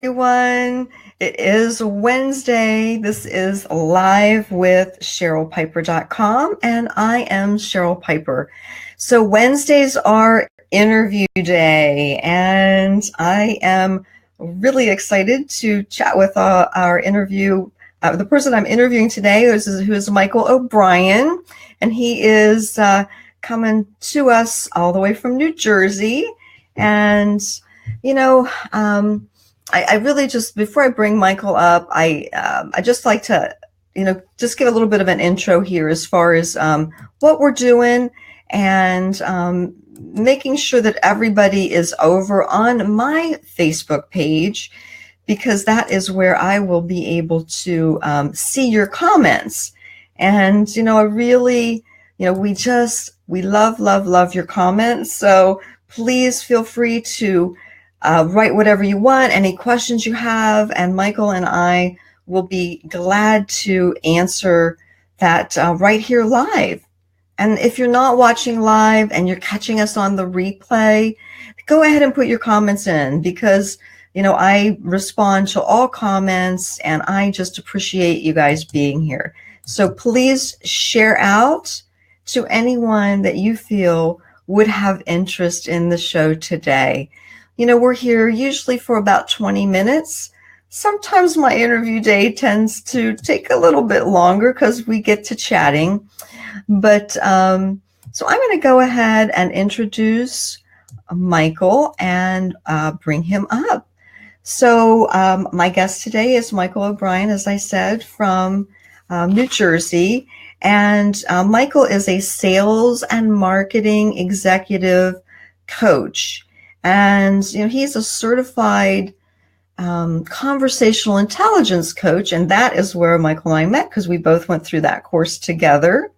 Everyone. It is Wednesday. This is live with CherylPiper.com, and I am Cheryl Piper. So Wednesdays are interview day, and I am really excited to chat with our interview. The person I'm interviewing today who is Michael O'Brien, and he is coming to us all the way from New Jersey. And you know, I really just, before I bring Michael up, I just like to, just give a little bit of an intro here as far as what we're doing, and making sure that everybody is over on my Facebook page, because that is where I will be able to see your comments. And, I really, we love, love, love your comments. So please feel free to write whatever you want, any questions you have, and Michael and I will be glad to answer that right here live. And if you're not watching live and you're catching us on the replay, go ahead and put your comments in, because I respond to all comments, and I just appreciate you guys being here. So please share out to anyone that you feel would have interest in the show today. We're here usually for about 20 minutes. Sometimes my interview day tends to take a little bit longer because we get to chatting. But so I'm going to go ahead and introduce Michael and bring him up. So my guest today is Michael O'Brien, as I said, from New Jersey. And Michael is a sales and marketing executive coach. And, he's a certified conversational intelligence coach. And that is where Michael and I met, because we both went through that course together.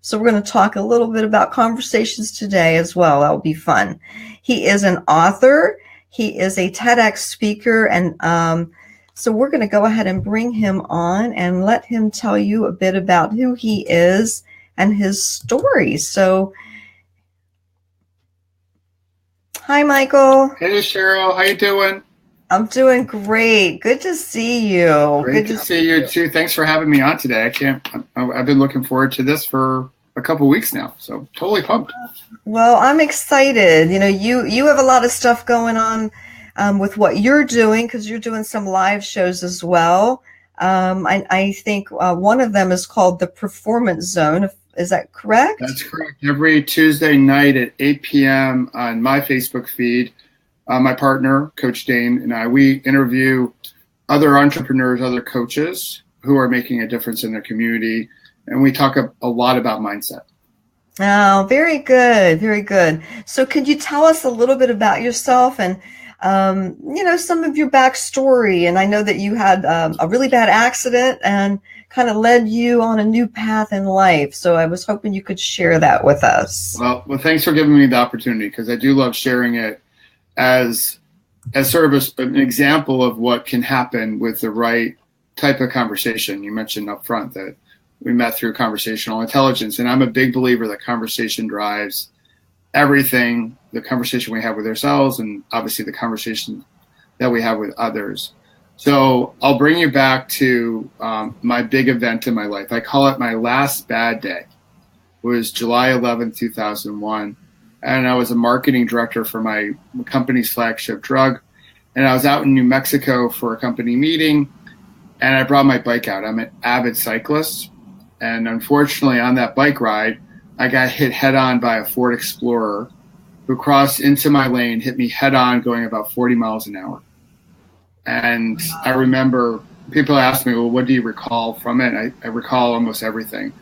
So we're going to talk a little bit about conversations today as well. That'll be fun. He is an author. He is a TEDx speaker. And so we're going to go ahead and bring him on and let him tell you a bit about who he is and his story. So hi, Michael. Hey, Cheryl. How you doing? I'm doing great. Good to see you. Great to see you too. Thanks for having me on today. I've been looking forward to this for a couple weeks now, so totally pumped. Well, I'm excited. You have a lot of stuff going on with what you're doing, because you're doing some live shows as well. I think one of them is called the Performance Zone. Is that correct? That's correct. Every Tuesday night at 8 p.m. on my Facebook feed, my partner, Coach Dane, and we interview other entrepreneurs, other coaches who are making a difference in their community. And we talk a lot about mindset. Oh, very good. Very good. So could you tell us a little bit about yourself and, some of your backstory? And I know that you had a really bad accident and kind of led you on a new path in life. So I was hoping you could share that with us. Well, thanks for giving me the opportunity, because I do love sharing it as sort of an example of what can happen with the right type of conversation. You mentioned up front that we met through conversational intelligence, and I'm a big believer that conversation drives everything, the conversation we have with ourselves and obviously the conversation that we have with others. So I'll bring you back to my big event in my life. I call it my last bad day. It was July 11th, 2001. And I was a marketing director for my company's flagship drug. And I was out in New Mexico for a company meeting, and I brought my bike out. I'm an avid cyclist. And unfortunately, on that bike ride, I got hit head on by a Ford Explorer who crossed into my lane, hit me head on, going about 40 miles an hour. And I remember people ask me, well, what do you recall from it? I recall almost everything.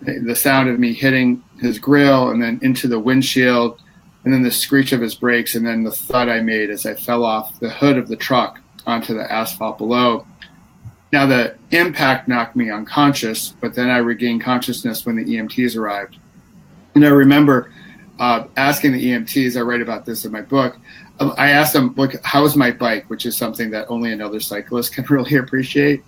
The sound of me hitting his grill and then into the windshield, and then the screech of his brakes, and then the thud I made as I fell off the hood of the truck onto the asphalt below. Now, the impact knocked me unconscious, but then I regained consciousness when the EMTs arrived. And I remember asking the EMTs, I write about this in my book, I asked them, look, how's my bike, which is something that only another cyclist can really appreciate.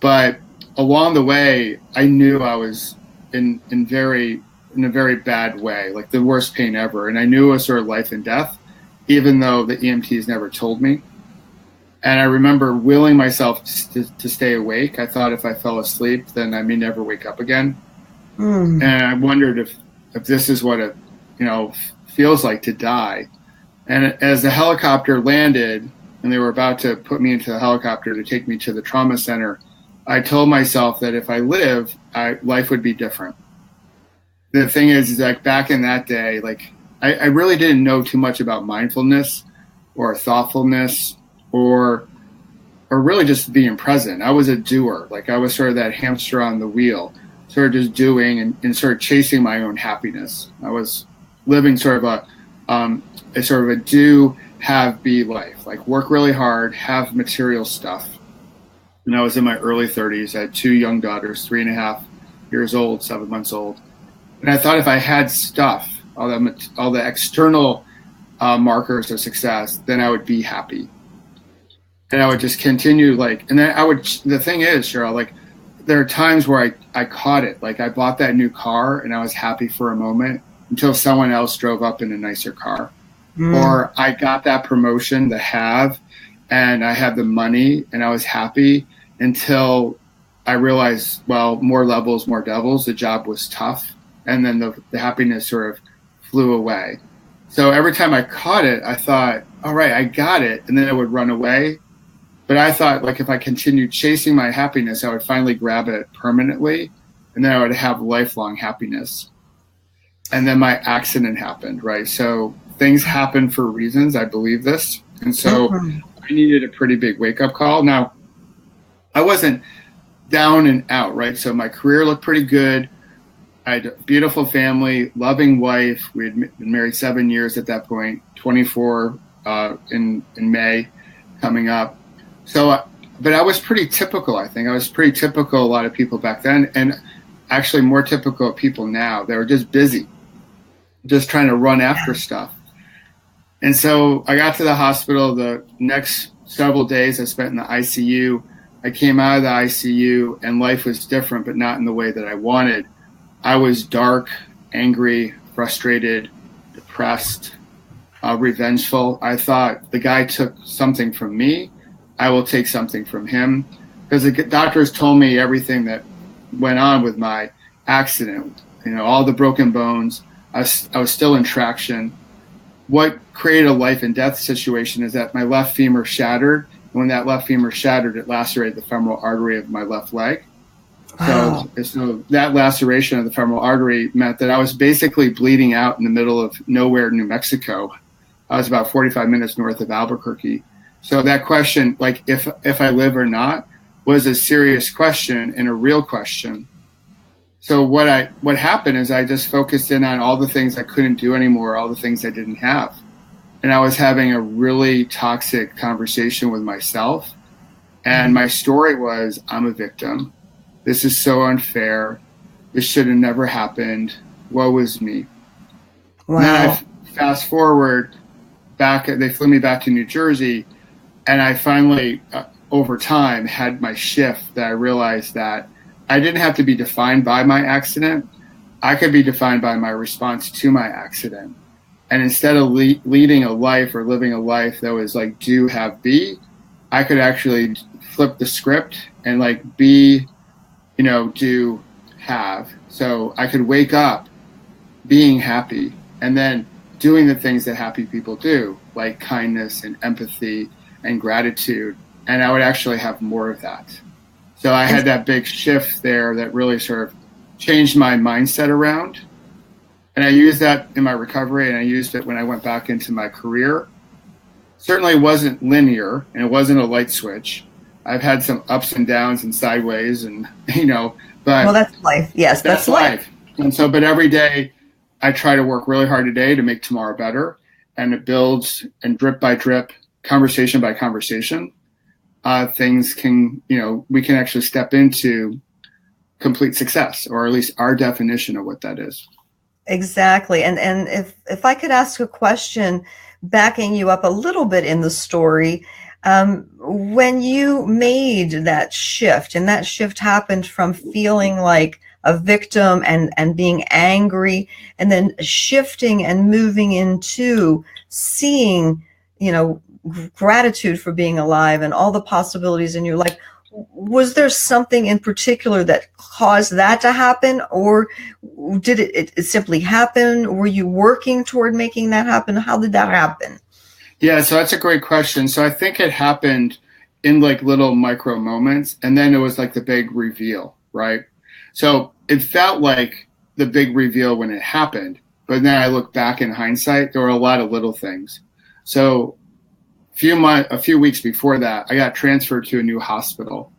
But along the way, I knew I was in a very bad way, like the worst pain ever. And I knew it was sort of life and death, even though the EMTs never told me. And I remember willing myself to stay awake. I thought if I fell asleep, then I may never wake up again. And I wondered if this is what it, feels like to die. And as the helicopter landed and they were about to put me into the helicopter to take me to the trauma center, I told myself that if I live, life would be different. The thing is like back in that day, like I really didn't know too much about mindfulness or thoughtfulness or really just being present. I was a doer. Like I was sort of that hamster on the wheel, sort of just doing and sort of chasing my own happiness. I was living sort of a do, have, be life, like work really hard, have material stuff. And I was in my early 30s. I had 2 young daughters, 3.5 years old, 7 months old. And I thought if I had stuff, all the external markers of success, then I would be happy. And I would just continue and then the thing is, Cheryl, like there are times where I caught it. Like I bought that new car and I was happy for a moment until someone else drove up in a nicer car. Or I got that promotion to have and I had the money and I was happy until I realized, well, more levels, more devils. The job was tough. And then the happiness sort of flew away. So every time I caught it, I thought, all right, I got it. And then it would run away. But I thought like if I continued chasing my happiness, I would finally grab it permanently. And then I would have lifelong happiness. And then my accident happened, right? So things happen for reasons. I believe this. And so I needed a pretty big wake-up call. Now, I wasn't down and out, right? So my career looked pretty good. I had a beautiful family, loving wife. We had been married 7 years at that point, 24 in May coming up. So, but I was pretty typical, I think. I was pretty typical, a lot of people back then, and actually more typical of people now. They were just busy, just trying to run after stuff. And so I got to the hospital. The next several days I spent in the ICU. I came out of the ICU and life was different, but not in the way that I wanted. I was dark, angry, frustrated, depressed, revengeful. I thought the guy took something from me. I will take something from him. Because the doctors told me everything that went on with my accident, all the broken bones. I was still in traction. What created a life and death situation is that my left femur shattered. When that left femur shattered, it lacerated the femoral artery of my left leg. Wow. So that laceration of the femoral artery meant that I was basically bleeding out in the middle of nowhere, New Mexico. I was about 45 minutes north of Albuquerque. So that question, like if I live or not, was a serious question and a real question. So what happened is I just focused in on all the things I couldn't do anymore, all the things I didn't have. And I was having a really toxic conversation with myself. And my story was, I'm a victim. This is so unfair. This should have never happened. Woe is me. Wow. And then I fast forward back, they flew me back to New Jersey. And I finally, over time, had my shift that I realized that I didn't have to be defined by my accident. I could be defined by my response to my accident. And instead of leading a life or living a life that was like do, have, be, I could actually flip the script and like be, do, have. So I could wake up being happy and then doing the things that happy people do, like kindness and empathy and gratitude. And I would actually have more of that. So I had that big shift there that really sort of changed my mindset around. And I used that in my recovery, and I used it when I went back into my career. Certainly it wasn't linear, and it wasn't a light switch. I've had some ups and downs and sideways, and, but... Well, that's life. Yes, that's life. And so, but every day I try to work really hard today to make tomorrow better. And it builds, and drip by drip, conversation by conversation, things can, we can actually step into complete success, or at least our definition of what that is. Exactly. And if I could ask a question, backing you up a little bit in the story, when you made that shift, and that shift happened from feeling like a victim and being angry, and then shifting and moving into seeing, gratitude for being alive and all the possibilities in your life. Was there something in particular that caused that to happen, or did it simply happen? Were you working toward making that happen? How did that happen? Yeah, so that's a great question. So I think it happened in like little micro moments, and then it was like the big reveal, right? So it felt like the big reveal when it happened, but then I look back in hindsight, there were a lot of little things. So a few weeks before that, I got transferred to a new hospital.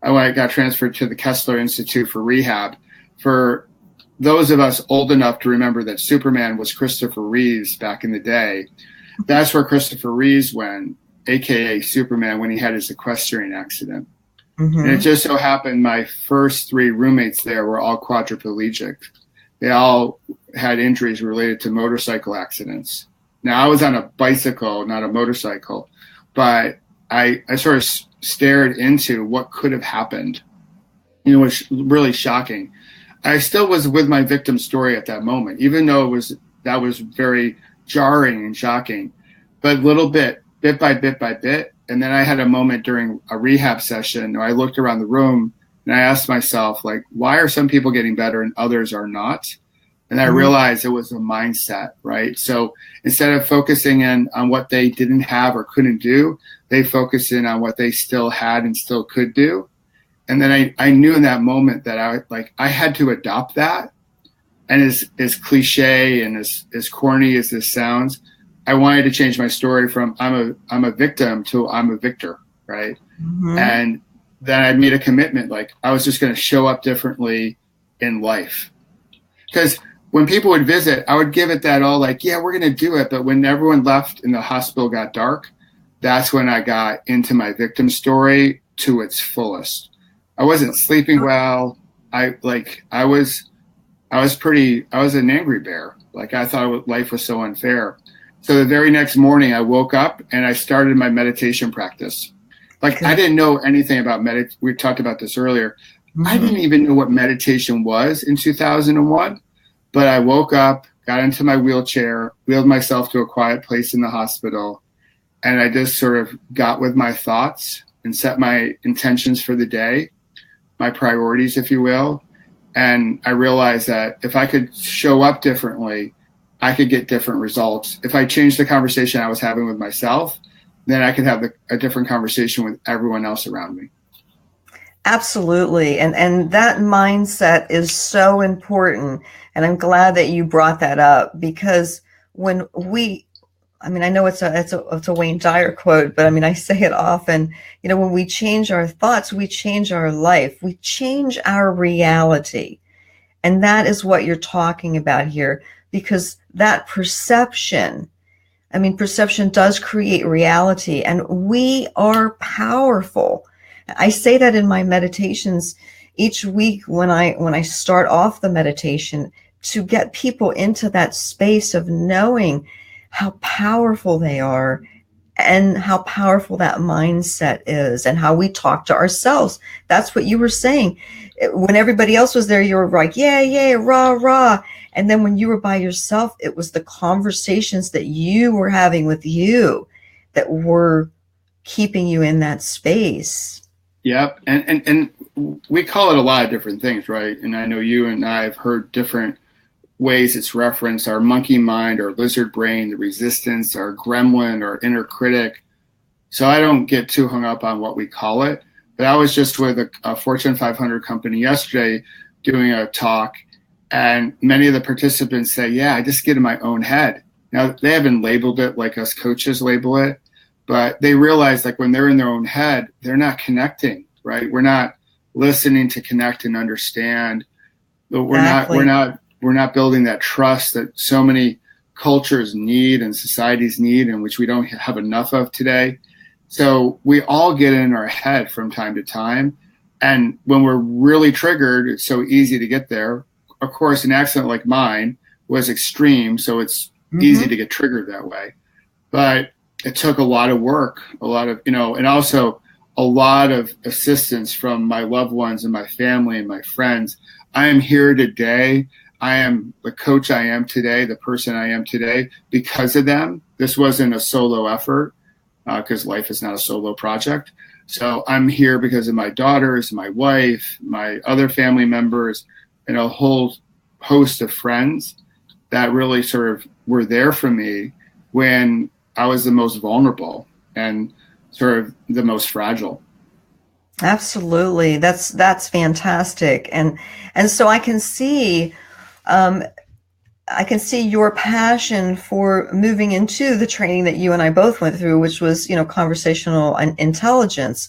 I got transferred to the Kessler Institute for Rehab. For those of us old enough to remember that Superman was Christopher Reeves back in the day, that's where Christopher Reeves went, aka Superman, when he had his equestrian accident. Mm-hmm. And it just so happened my first 3 roommates there were all quadriplegic. They all had injuries related to motorcycle accidents. Now, I was on a bicycle, not a motorcycle, but I sort of stared into what could have happened. It was really shocking. I still was with my victim story at that moment, even though that was very jarring and shocking, but little bit by bit. And then I had a moment during a rehab session where I looked around the room and I asked myself, like, why are some people getting better and others are not? And I realized it was a mindset, right? So instead of focusing in on what they didn't have or couldn't do, they focused in on what they still had and still could do. And then I knew in that moment that I had to adopt that. And as cliche and as corny as this sounds, I wanted to change my story from I'm a victim to I'm a victor, right? Mm-hmm. And then I made a commitment, like I was just going to show up differently in life. Because when people would visit, I would give it that all like, yeah, we're going to do it. But when everyone left and the hospital got dark, that's when I got into my victim story to its fullest. I wasn't sleeping well. I was an angry bear. Like I thought life was so unfair. So the very next morning I woke up and I started my meditation practice. Like I didn't know anything about we talked about this earlier. Mm-hmm. I didn't even know what meditation was in 2001, but I woke up, got into my wheelchair, wheeled myself to a quiet place in the hospital. And I just sort of got with my thoughts and set my intentions for the day, my priorities, if you will. And I realized that if I could show up differently, I could get different results. If I changed the conversation I was having with myself, then I could have a different conversation with everyone else around me. Absolutely. And that mindset is so important. And I'm glad that you brought that up, because when I know it's a Wayne Dyer quote, but I say it often, when we change our thoughts, we change our life, we change our reality. And that is what you're talking about here, because that perception does create reality, and we are powerful. I say that in my meditations each week when I start off the meditation, to get people into that space of knowing how powerful they are and how powerful that mindset is and how we talk to ourselves. That's what you were saying. When everybody else was there, you were like, yeah, rah, rah. And then when you were by yourself, it was the conversations that you were having with you that were keeping you in that space. Yep. And we call it a lot of different things, right? And I know you and I have heard different ways it's referenced: our monkey mind, our lizard brain, the resistance, our gremlin, our inner critic. So I don't get too hung up on what we call it. But I was just with a Fortune 500 company yesterday doing a talk, and many of the participants say, yeah, I just get in my own head. Now, they haven't labeled it like us coaches label it, but they realize like when they're in their own head, they're not connecting, right? We're not listening to connect and understand. Exactly. We're not building that trust that so many cultures need and societies need, and which we don't have enough of today. So we all get in our head from time to time. And when we're really triggered, it's so easy to get there. Of course, an accident like mine was extreme, so it's easy to get triggered that way. But it took a lot of work, and also a lot of assistance from my loved ones and my family and my friends. I am here today. I am the coach I am today, the person I am today, because of them. This wasn't a solo effort. because life is not a solo project. So I'm here because of my daughters, my wife, my other family members, and a whole host of friends that really sort of were there for me when I was the most vulnerable and sort of the most fragile. Absolutely. That's fantastic. And so um, I can see your passion for moving into the training that you and I both went through, which was, conversational intelligence,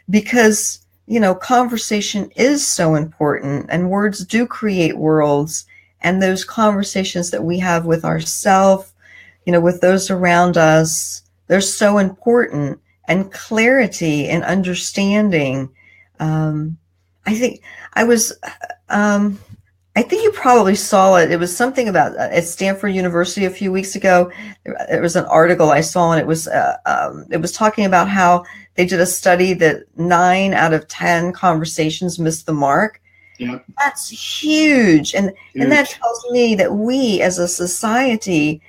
because, conversation is so important and words do create worlds. And those conversations that we have with ourselves, with those around us, they're so important. And clarity and understanding. I think I was, I think you probably saw it. It was something about at Stanford University a few weeks ago. There was an article I saw, and it was talking about how they did a study that 9 out of 10 conversations missed the mark. Yep. That's huge, and that tells me that we, as a society,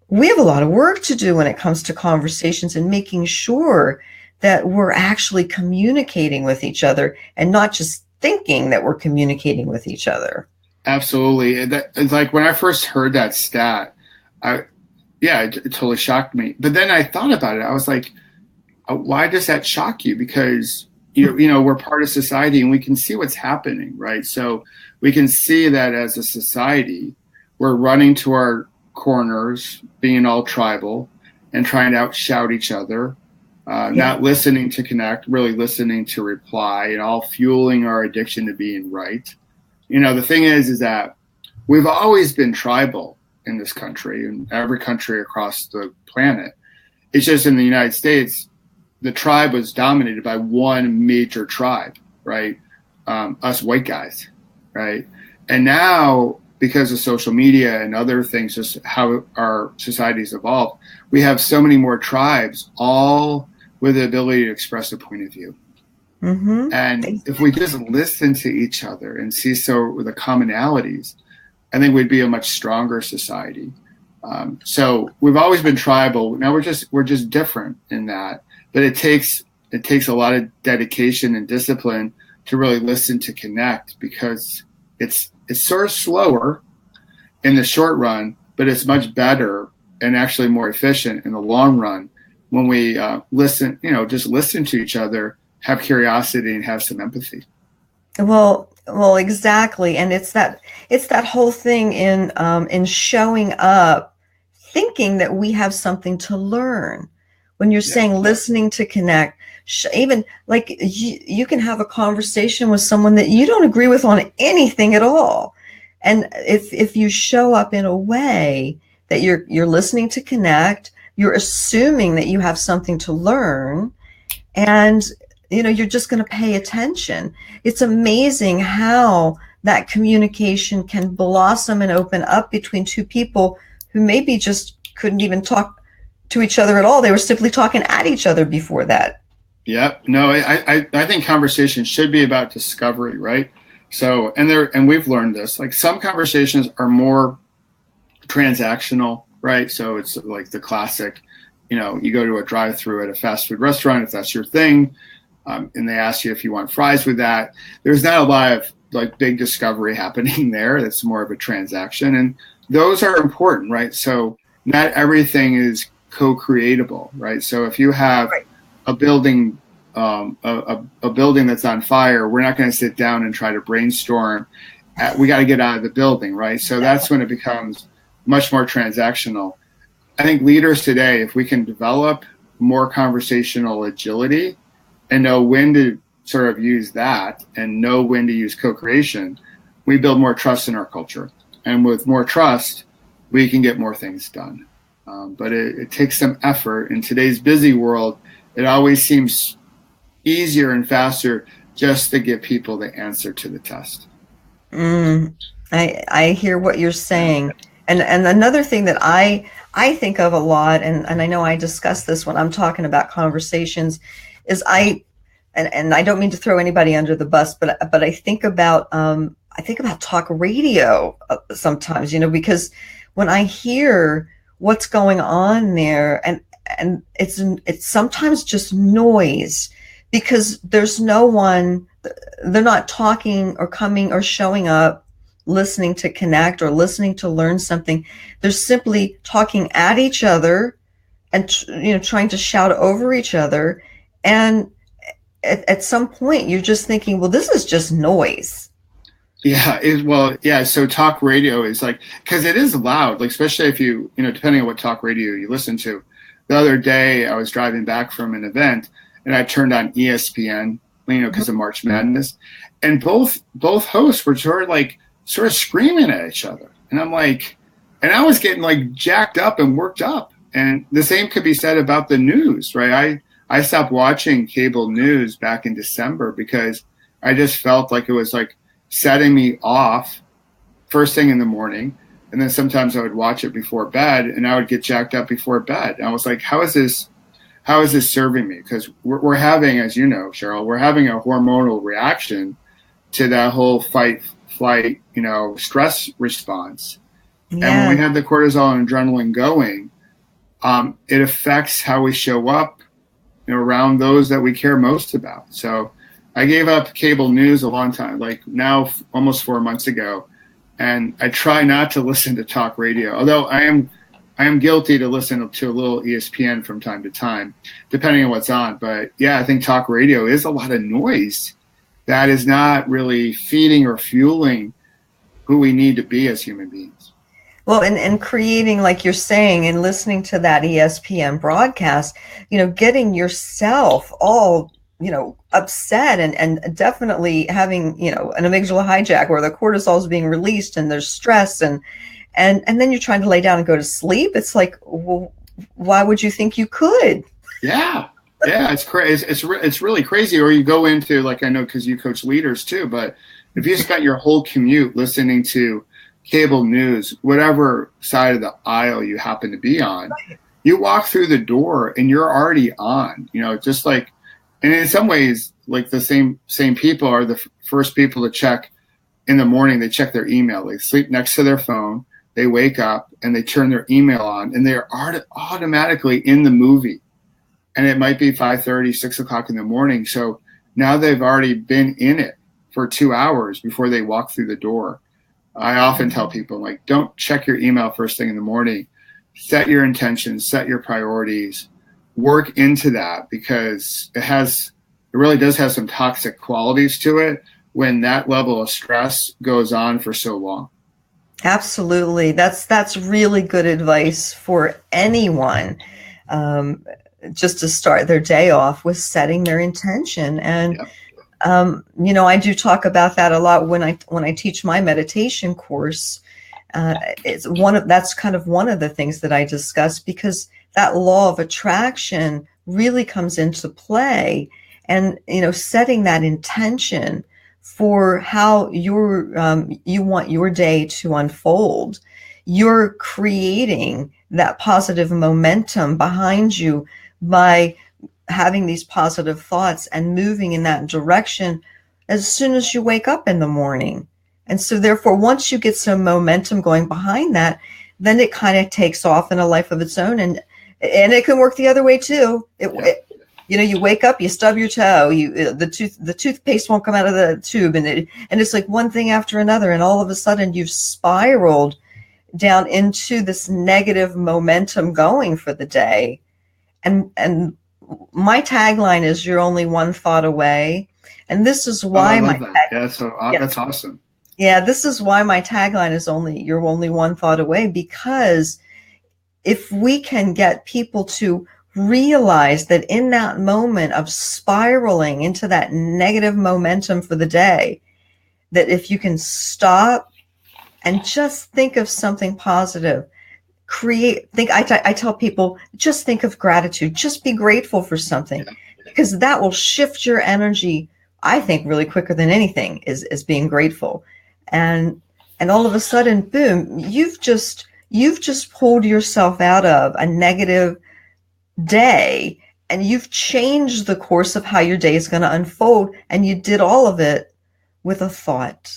we have a lot of work to do when it comes to conversations and making sure that we're actually communicating with each other and not just thinking that we're communicating with each other. Absolutely. It's like when I first heard that stat, it totally shocked me. But then I thought about it. I was like, why does that shock you? Because we're part of society and we can see what's happening, right? So we can see that as a society, we're running to our corners, being all tribal and trying to outshout each other, not listening to connect, really listening to reply, and all fueling our addiction to being right. The thing is that we've always been tribal in this country and every country across the planet. It's just in the United States, the tribe was dominated by one major tribe, right? Us white guys, right? And now, because of social media and other things, just how our society's evolved, we have so many more tribes, all with the ability to express a point of view. Mm-hmm. And if we just listen to each other and see the commonalities, I think we'd be a much stronger society. So we've always been tribal. Now we're just different in that. But it takes a lot of dedication and discipline to really listen to connect, because it's sort of slower in the short run, but it's much better and actually more efficient in the long run when we listen, just listen to each other, have curiosity, and have some empathy. Well, exactly. And it's that whole thing in showing up, thinking that we have something to learn. When you're saying listening to connect, even like you can have a conversation with someone that you don't agree with on anything at all. And if you show up in a way that you're listening to connect, you're assuming that you have something to learn, and you're just going to pay attention. It's amazing how that communication can blossom and open up between two people who maybe just couldn't even talk to each other at all. They were simply talking at each other before that. Yep. No, I think conversation should be about discovery, right? So, and we've learned this, like some conversations are more transactional, right? So it's like the classic, you go to a drive-through at a fast food restaurant, if that's your thing, and they ask you if you want fries with that. There's not a lot of like big discovery happening there. That's more of a transaction, and those are important, right? So not everything is co-creatable, right? So if you have a building, a building that's on fire, we're not going to sit down and try to brainstorm. We got to get out of the building, right? So that's when it becomes much more transactional. I think leaders today, if we can develop more conversational agility and know when to sort of use that and know when to use co-creation, we build more trust in our culture. And with more trust, we can get more things done. But it takes some effort. In today's busy world, it always seems easier and faster just to get people the answer to the test. I hear what you're saying. And another thing that I think of a lot, and I know I discuss this when I'm talking about conversations, is and I don't mean to throw anybody under the bus, but I think about talk radio sometimes, because when I hear what's going on there, and and it's sometimes just noise because there's no one, they're not talking or coming or showing up, listening to connect or listening to learn something. They're simply talking at each other and trying to shout over each other. And at some point you're just thinking, well, this is just noise. Yeah, yeah. So talk radio is like, because it is loud, like especially if depending on what talk radio you listen to. The other day I was driving back from an event and I turned on ESPN, because of March Madness, and both hosts were sort of screaming at each other, and I'm like, and I was getting like jacked up and worked up, and the same could be said about the news, right? I stopped watching cable news back in December because I just felt like it was like setting me off first thing in the morning. And then sometimes I would watch it before bed and I would get jacked up before bed. And I was like, how is this serving me? Because we're having, as you know, Cheryl, we're having a hormonal reaction to that whole fight, flight, stress response. Yeah. And when we have the cortisol and adrenaline going, it affects how we show up around those that we care most about. So I gave up cable news a long time, like now almost 4 months ago, and I try not to listen to talk radio. Although I am guilty to listen to a little ESPN from time to time, depending on what's on. But yeah, I think talk radio is a lot of noise that is not really feeding or fueling who we need to be as human beings. Well, and creating, like you're saying, and listening to that ESPN broadcast, getting yourself all upset and definitely having, an amygdala hijack where the cortisol is being released and there's stress and then you're trying to lay down and go to sleep. It's like, well, why would you think you could? Yeah. Yeah. It's crazy. It's really crazy. Or you go into, like, I know, cause you coach leaders too, but if you spent your whole commute listening to cable news, whatever side of the aisle you happen to be on, you walk through the door and you're already on, just like, and in some ways, like the same people are the first people to check in the morning. They check their email. They sleep next to their phone. They wake up and they turn their email on, and they're automatically in the movie. And it might be 5:30, 6 o'clock in the morning. So now they've already been in it for 2 hours before they walk through the door. I often tell people, like, don't check your email first thing in the morning. Set your intentions, set your priorities. Work into that, because it really does have some toxic qualities to it when that level of stress goes on for so long. Absolutely. That's really good advice for anyone, just to start their day off with setting their intention. And I do talk about that a lot when I teach my meditation course. That's kind of one of the things that I discuss, because that law of attraction really comes into play, and setting that intention for how you want your day to unfold. You're creating that positive momentum behind you by having these positive thoughts and moving in that direction as soon as you wake up in the morning. And so therefore, once you get some momentum going behind that, then it kind of takes off in a life of its own. And it can work the other way too. You wake up, you stub your toe, the toothpaste won't come out of the tube, and it's like one thing after another, and all of a sudden you've spiraled down into this negative momentum going for the day. And my tagline is, "You're only one thought away," and this is why that's awesome. Yeah, this is why my tagline is "You're only one thought away," because if we can get people to realize that in that moment of spiraling into that negative momentum for the day, that if you can stop and just think of something positive, I tell people, just think of gratitude, just be grateful for something, because that will shift your energy, I think, really quicker than anything is being grateful. And all of a sudden, boom, you've just pulled yourself out of a negative day, and you've changed the course of how your day is going to unfold, and you did all of it with a thought.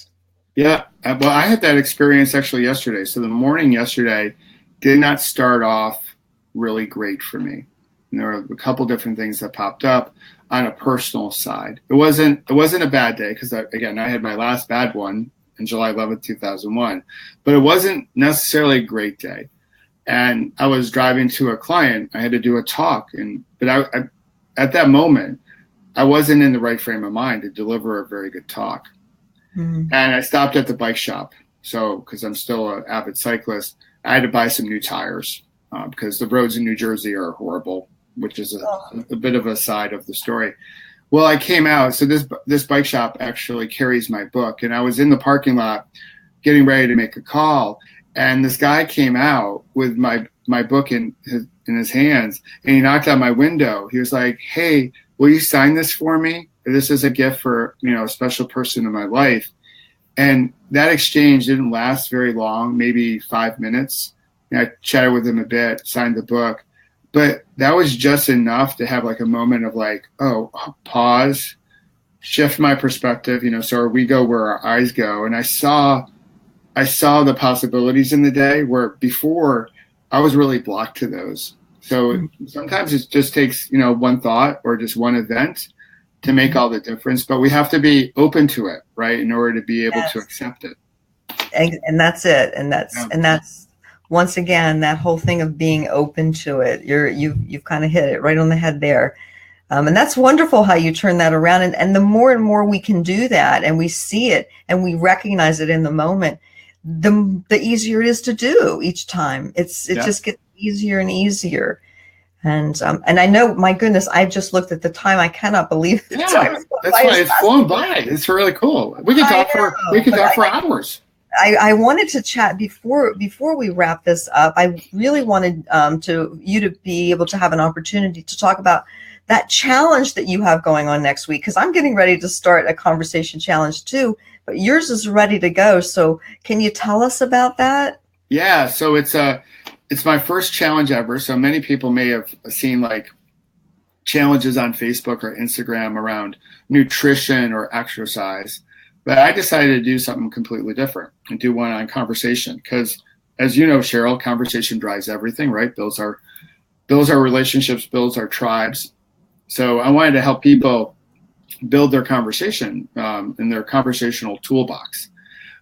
Yeah, well, I had that experience actually yesterday. So the morning yesterday did not start off really great for me. And there were a couple different things that popped up on a personal side. It wasn't a bad day because, again, I had my last bad one in July 11th, 2001. But it wasn't necessarily a great day. And I was driving to a client. I had to do a talk. But I at that moment, I wasn't in the right frame of mind to deliver a very good talk. Mm-hmm. And I stopped at the bike shop. So, because I'm still an avid cyclist, I had to buy some new tires because the roads in New Jersey are horrible, which is a bit of a side of the story. Well, I came out. So this bike shop actually carries my book. And I was in the parking lot getting ready to make a call. And this guy came out with my book in his hands, and he knocked on my window. He was like, "Hey, will you sign this for me? This is a gift for, a special person in my life." And that exchange didn't last very long, maybe 5 minutes. I chatted with him a bit, signed the book, but that was just enough to have like a moment of like, oh, pause, shift my perspective, so we go where our eyes go. And I saw the possibilities in the day where before I was really blocked to those. So sometimes it just takes, one thought or just one event to make all the difference, but we have to be open to it, right, in order to be able to accept it. And that's it. And that's once again that whole thing of being open to it. You've kind of hit it right on the head there. And that's wonderful how you turn that around. And the more and more we can do that, and we see it and we recognize it in the moment, the easier it is to do each time. It just gets easier and easier. And I know, my goodness, I just looked at the time. I cannot believe the time. That's why it's flown by. It's really cool. We could talk for hours. I wanted to chat before we wrap this up. I really wanted you to be able to have an opportunity to talk about that challenge that you have going on next week, because I'm getting ready to start a conversation challenge too, but yours is ready to go. So can you tell us about that? Yeah. So it's my first challenge ever. So many people may have seen like challenges on Facebook or Instagram around nutrition or exercise, but I decided to do something completely different and do one on conversation. Because as you know, Cheryl, conversation drives everything, right? Builds our relationships, builds our tribes. So I wanted to help people build their conversation in their conversational toolbox.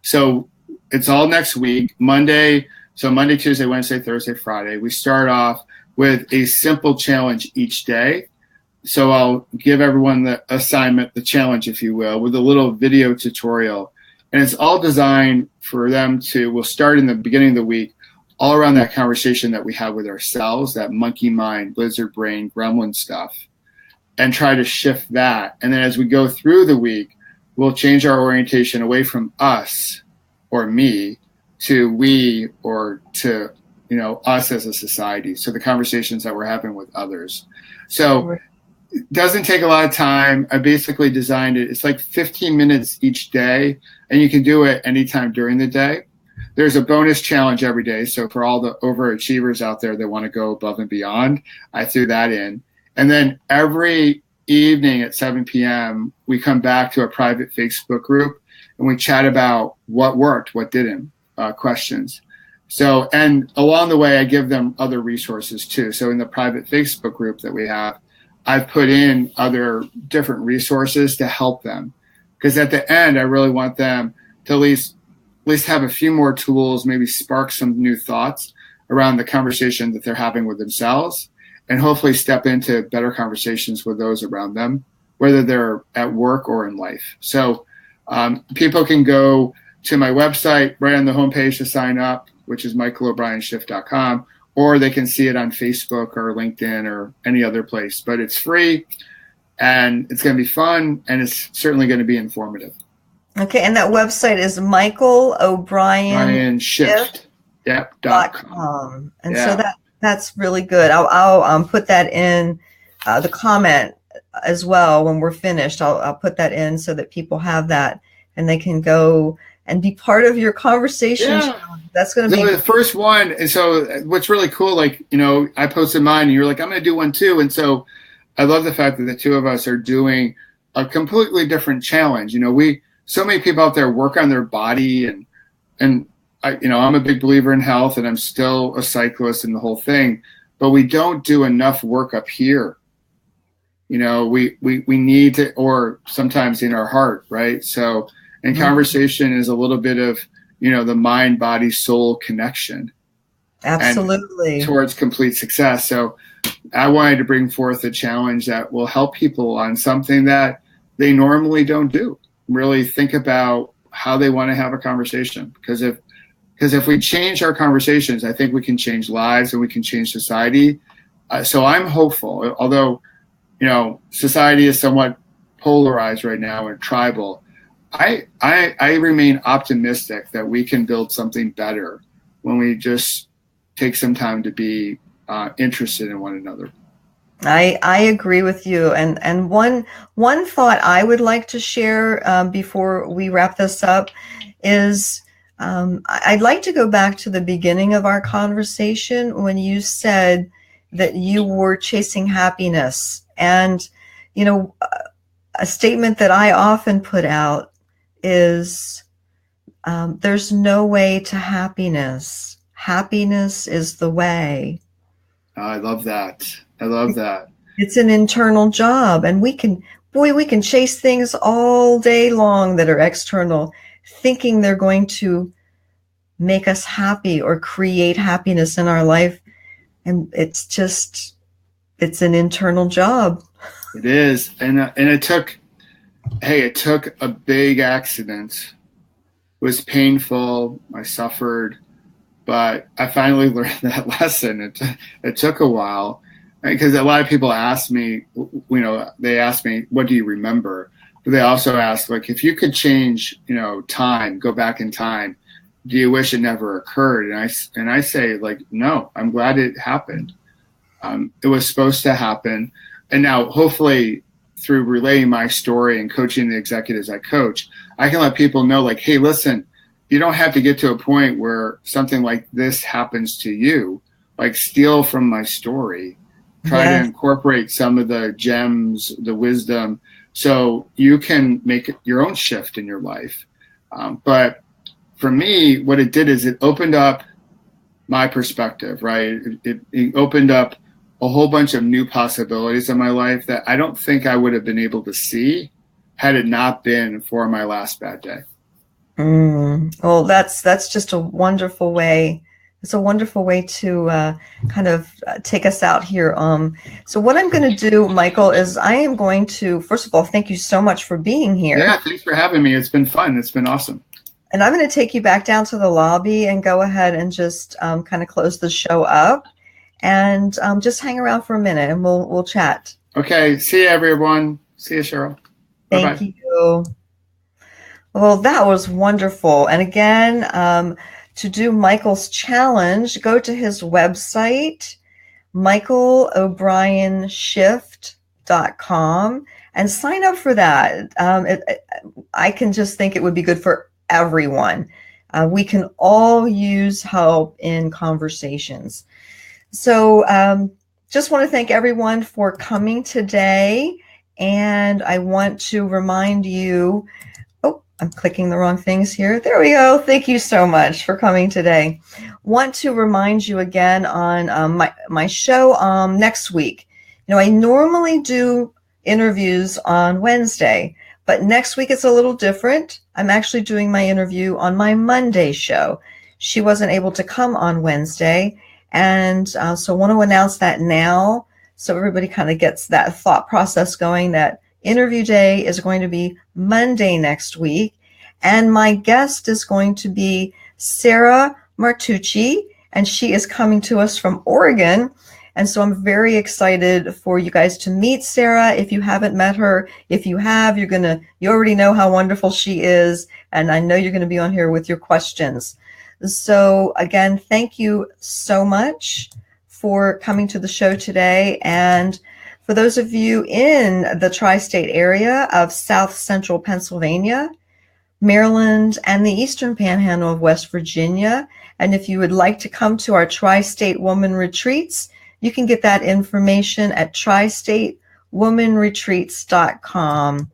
So it's all next week, Monday. So Monday, Tuesday, Wednesday, Thursday, Friday. We start off with a simple challenge each day. So I'll give everyone the assignment, the challenge, if you will, with a little video tutorial. And it's all designed for them we'll start in the beginning of the week, all around that conversation that we have with ourselves, that monkey mind, lizard brain, gremlin stuff, and try to shift that. And then as we go through the week, we'll change our orientation away from us or me to we or to, us as a society. So the conversations that we're having with others. So it doesn't take a lot of time. I basically designed it. It's like 15 minutes each day, and you can do it anytime during the day. There's a bonus challenge every day. So for all the overachievers out there that want to go above and beyond, I threw that in. And then every evening at 7 p.m., we come back to a private Facebook group and we chat about what worked, what didn't, questions. So, and along the way, I give them other resources too. So in the private Facebook group that we have, I've put in other different resources to help them. Because at the end, I really want them to at least have a few more tools, maybe spark some new thoughts around the conversation that they're having with themselves, and hopefully step into better conversations with those around them, whether they're at work or in life. So people can go to my website right on the homepage to sign up, which is michealobrien.com, or they can see it on Facebook or LinkedIn or any other place. But it's free, and it's going to be fun, and it's certainly going to be informative. Okay, and that website is Micheal O'Brien .com. And so that's really good. I'll put that in the comment as well when we're finished. I'll put that in so that people have that and they can go and be part of your conversation. Yeah. That's going to be the first one. And so what's really cool, I posted mine and you're like, I'm going to do one too. And so I love the fact that the two of us are doing a completely different challenge. So many people out there work on their body and I'm a big believer in health, and I'm still a cyclist and the whole thing. but we don't do enough work up here. We need to, or sometimes in our heart, right? So, and conversation is a little bit of, the mind, body, soul connection. Absolutely. And towards complete success. So I wanted to bring forth a challenge that will help people on something that they normally don't do. Really think about how they want to have a conversation. Because if we change our conversations, I think we can change lives and we can change society. So I'm hopeful, although, society is somewhat polarized right now and tribal. I remain optimistic that we can build something better when we just take some time to be interested in one another. I agree with you. And one thought I would like to share before we wrap this up is I'd like to go back to the beginning of our conversation when you said that you were chasing happiness. And, a statement that I often put out is there's no way to happiness. Happiness is the way. I love that. It's an internal job, and we can chase things all day long that are external, thinking they're going to make us happy or create happiness in our life. And it's an internal job. It is. And it took a big accident. It was painful. I suffered, but I finally learned that lesson. It took a while, because a lot of people ask me, they ask me, what do you remember? But they also ask, like, if you could change, time, go back in time, do you wish it never occurred? And I say, like, no, I'm glad it happened. It was supposed to happen. And now, hopefully, through relaying my story and coaching the executives I coach, I can let people know, like, hey, listen, you don't have to get to a point where something like this happens to you. Like, steal from my story. Try to incorporate some of the gems, the wisdom, so you can make your own shift in your life. But for me, what it did is it opened up my perspective, right? It opened up a whole bunch of new possibilities in my life that I don't think I would have been able to see had it not been for my last bad day. Well, that's just a wonderful way. It's a wonderful way to kind of take us out here. So what I'm going to do, Micheal, is I am going to, first of all, thank you so much for being here. Yeah, thanks for having me. It's been fun. It's been awesome. And I'm going to take you back down to the lobby and go ahead and just kind of close the show up, and just hang around for a minute and we'll chat. Okay. See you, everyone. See you, Cheryl. Thank you. Well, that was wonderful. And again, to do Micheal's challenge, go to his website, michealobrienshift.com, and sign up for that. I can just think it would be good for everyone. We can all use help in conversations. So just want to thank everyone for coming today. And I want to remind you, I'm clicking the wrong things here. There we go. Thank you so much for coming today. Want to remind you again on my show next week. I normally do interviews on Wednesday, but next week it's a little different. I'm actually doing my interview on my Monday show. She wasn't able to come on Wednesday, and so I want to announce that now so everybody kind of gets that thought process going, that interview day is going to be Monday next week. And my guest is going to be Sarah Martucci, and she is coming to us from Oregon. And so I'm very excited for you guys to meet Sarah. If you haven't met her, if you have, you already know how wonderful she is. And I know you're going to be on here with your questions. So again, thank you so much for coming to the show today. And for those of you in the tri-state area of South Central Pennsylvania, Maryland, and the Eastern Panhandle of West Virginia, and if you would like to come to our Tri-State Woman Retreats, you can get that information at tristatewomanretreats.com.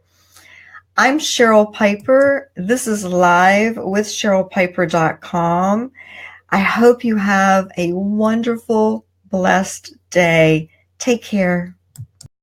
I'm Cheryl Piper. This is Live with CherylPiper.com. I hope you have a wonderful, blessed day. Take care.